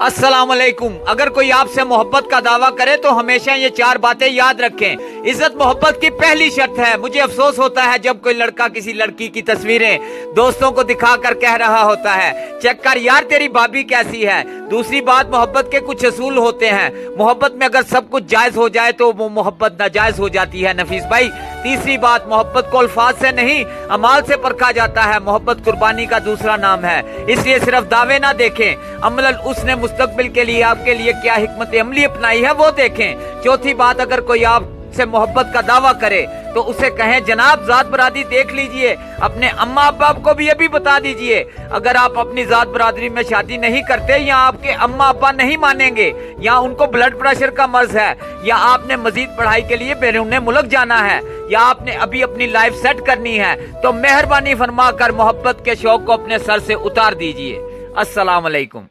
अस्सलाम वालेकुम। अगर कोई आपसे मोहब्बत का दावा करे तो हमेशा ये 4 बातें याद रखें। इज्जत मोहब्बत की पहली शर्त है। मुझे अफसोस होता है जब कोई लड़का किसी लड़की की तस्वीरें दोस्तों को दिखाकर कह रहा होता है, चेक कर यार तेरी भाभी कैसी है। दूसरी बात, मोहब्बत के कुछ असूल होते हैं। मोहब्बत में अगर सब कुछ जायज हो जाए तो वो मोहब्बत नाजायज हो जाती है नफीस भाई। तीसरी बात, मोहब्बत को अल्फाज से नहीं अमाल से परखा जाता है। मोहब्बत कुर्बानी का दूसरा नाम है, इसलिए सिर्फ दावे ना देखें, अमलन उसने मुस्तकबिल के लिए आपके लिए क्या हिकमत अमली अपनाई है वो देखें। चौथी बात, अगर कोई आपसे मोहब्बत का दावा करे तो उसे कहें जनाब जात बरादरी देख लीजिए, अपने अम्मा अब्बा को भी ये भी बता दीजिए। अगर आप अपनी जात बरादरी में शादी नहीं करते या आपके अम्मा अब्बा नहीं मानेंगे या उनको ब्लड प्रेशर का मर्ज है या आपने मजीद पढ़ाई के लिए बैरून मुल्क जाना है या आपने अभी अपनी लाइफ सेट करनी है तो मेहरबानी फरमा कर मोहब्बत के शौक को अपने सर से उतार दीजिए। अस्सलाम वालेकुम।